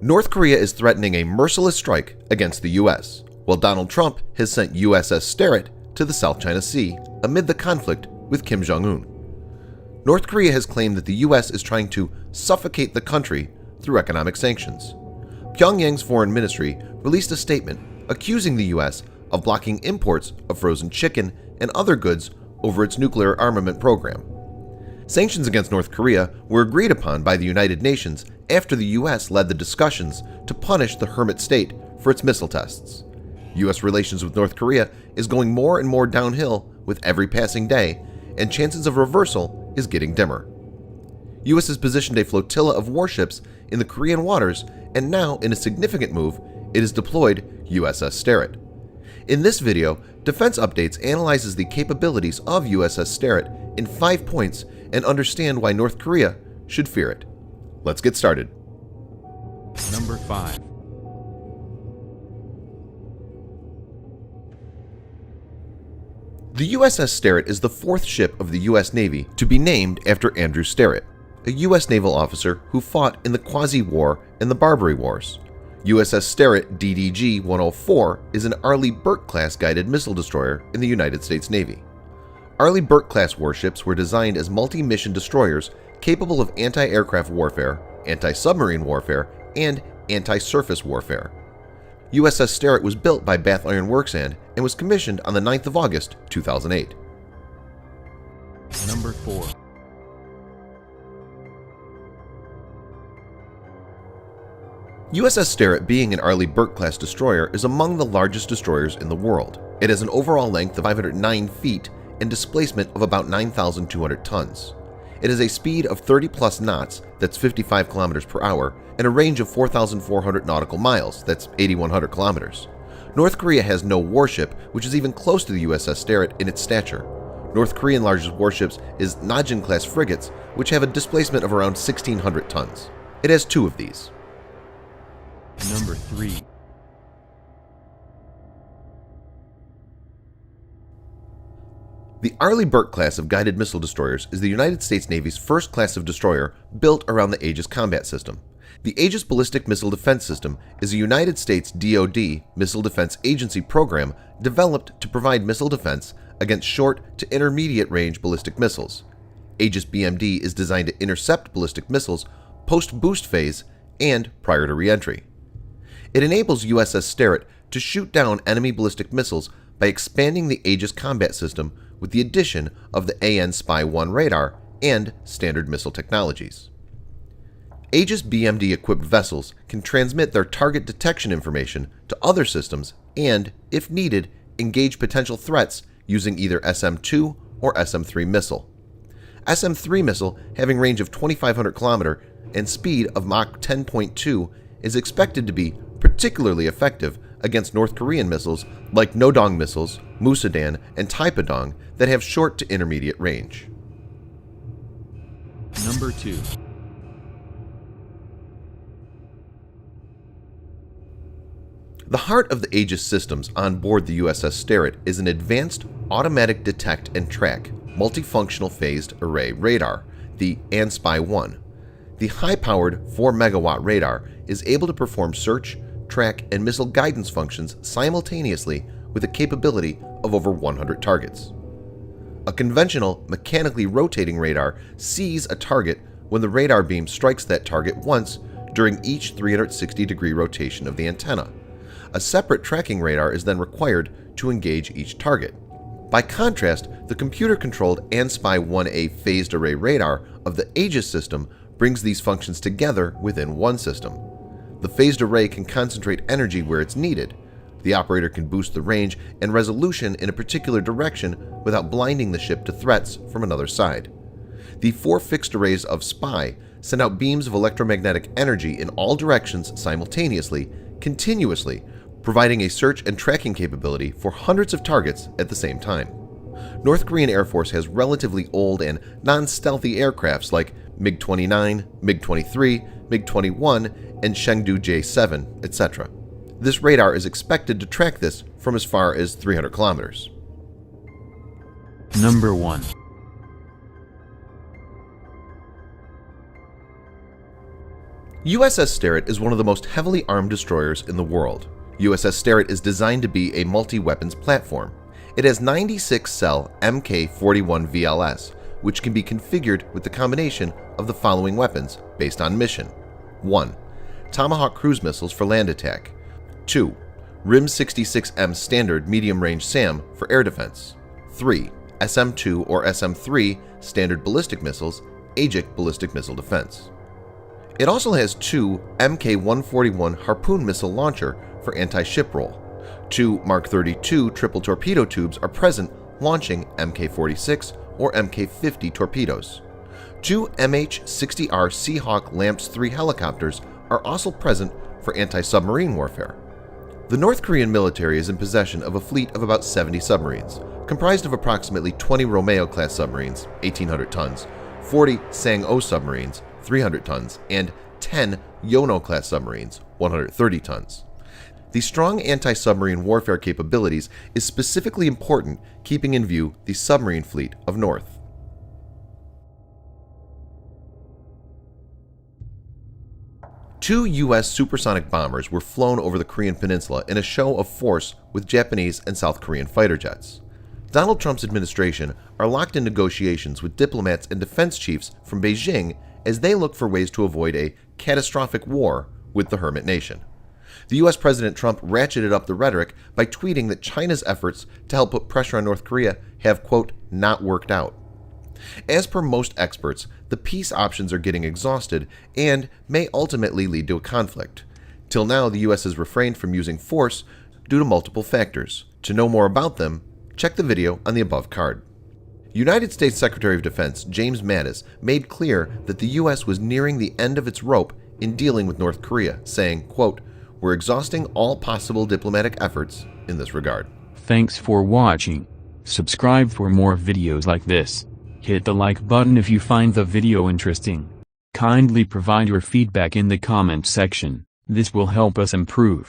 North Korea is threatening a merciless strike against the US, while Donald Trump has sent USS Sterett to the South China Sea amid the conflict with Kim Jong-un. North Korea has claimed that the US is trying to suffocate the country through economic sanctions. Pyongyang's foreign ministry released a statement accusing the US of blocking imports of frozen chicken and other goods over its nuclear armament program. Sanctions against North Korea were agreed upon by the United Nations after the US led the discussions to punish the hermit state for its missile tests. US relations with North Korea is going more and more downhill with every passing day, and chances of reversal is getting dimmer. US has positioned a flotilla of warships in the Korean waters, and now, in a significant move, it has deployed USS Sterett. In this video, Defense Updates analyzes the capabilities of USS Sterett in 5 points and understand why North Korea should fear it. Let's get started. Number 5. The USS Sterett is the 4th ship of the US Navy to be named after Andrew Sterett, a US naval officer who fought in the Quasi-War and the Barbary Wars. USS Sterett DDG-104 is an Arleigh Burke-class guided missile destroyer in the United States Navy. Arleigh Burke-class warships were designed as multi-mission destroyers capable of anti-aircraft warfare, anti-submarine warfare, and anti-surface warfare. USS Sterett was built by Bath Iron Works and was commissioned on the 9th of August, 2008. Number 4. USS Sterett, being an Arleigh Burke-class destroyer, is among the largest destroyers in the world. It has an overall length of 509 feet and displacement of about 9,200 tons. It has a speed of 30-plus knots, that's 55 kilometers per hour, and a range of 4,400 nautical miles, that's 8,100 kilometers. North Korea has no warship, which is even close to the USS Sterett in its stature. North Korean largest warships is Najin-class frigates, which have a displacement of around 1,600 tons. It has 2 of these. Number 3. The Arleigh Burke class of guided missile destroyers is the United States Navy's first class of destroyer built around the Aegis combat system. The Aegis Ballistic Missile Defense System is a United States DoD Missile Defense Agency program developed to provide missile defense against short to intermediate range ballistic missiles. Aegis BMD is designed to intercept ballistic missiles post-boost phase and prior to re-entry. It enables USS Sterett to shoot down enemy ballistic missiles by expanding the Aegis combat system with the addition of the AN-SPY-1 radar and standard missile technologies. Aegis BMD-equipped vessels can transmit their target detection information to other systems and, if needed, engage potential threats using either SM-2 or SM-3 missile. SM-3 missile, having range of 2,500 km and speed of Mach 10.2, is expected to be particularly effective against North Korean missiles like Nodong missiles, Musudan, and Taepadong that have short to intermediate range. Number 2. The heart of the Aegis systems on board the USS Sterett is an advanced automatic detect and track multifunctional phased array radar, the AN-SPY-1. The high-powered 4-megawatt radar is able to perform search, track, and missile guidance functions simultaneously with a capability of over 100 targets. A conventional, mechanically rotating radar sees a target when the radar beam strikes that target once during each 360-degree rotation of the antenna. A separate tracking radar is then required to engage each target. By contrast, the computer-controlled AN-SPY-1A phased array radar of the Aegis system brings these functions together within one system. The phased array can concentrate energy where it's needed. The operator can boost the range and resolution in a particular direction without blinding the ship to threats from another side. The 4 fixed arrays of SPY send out beams of electromagnetic energy in all directions simultaneously, continuously, providing a search and tracking capability for hundreds of targets at the same time. North Korean Air Force has relatively old and non-stealthy aircrafts like MiG-29, MiG-23, MiG-21, and Chengdu J-7, etc. This radar is expected to track this from as far as 300 kilometers. Number 1. USS Sterett is one of the most heavily armed destroyers in the world. USS Sterett is designed to be a multi-weapons platform. It has 96-cell Mk-41 VLS, which can be configured with the combination of the following weapons based on mission. 1. Tomahawk cruise missiles for land attack. 2. RIM-66M standard medium-range SAM for air defense. 3. SM-2 or SM-3 standard ballistic missiles, AGIC ballistic missile defense. It also has 2 Mk-141 Harpoon missile launcher for anti-ship roll. 2 Mark 32 triple torpedo tubes are present launching Mk-46 or Mk-50 torpedoes. 2 MH-60R Seahawk LAMPS 3 helicopters are also present for anti-submarine warfare. The North Korean military is in possession of a fleet of about 70 submarines, comprised of approximately 20 Romeo-class submarines, 1,800 tons, 40 Sang-O submarines, 300 tons, and 10 Yono-class submarines, 130 tons. The strong anti-submarine warfare capabilities is specifically important, keeping in view the submarine fleet of North. Two U.S. supersonic bombers were flown over the Korean peninsula in a show of force with Japanese and South Korean fighter jets. Donald Trump's administration are locked in negotiations with diplomats and defense chiefs from Beijing as they look for ways to avoid a catastrophic war with the hermit nation. The U.S. President Trump ratcheted up the rhetoric by tweeting that China's efforts to help put pressure on North Korea have, quote, not worked out. As per most experts, the peace options are getting exhausted and may ultimately lead to a conflict. Till now, the U.S. has refrained from using force due to multiple factors. To know more about them, check the video on the above card. United States Secretary of Defense James Mattis made clear that the U.S. was nearing the end of its rope in dealing with North Korea, saying, quote, we're exhausting all possible diplomatic efforts in this regard. Thanks for watching. Subscribe for more videos like this. Hit the like button if you find the video interesting. Kindly provide your feedback in the comment section. This will help us improve.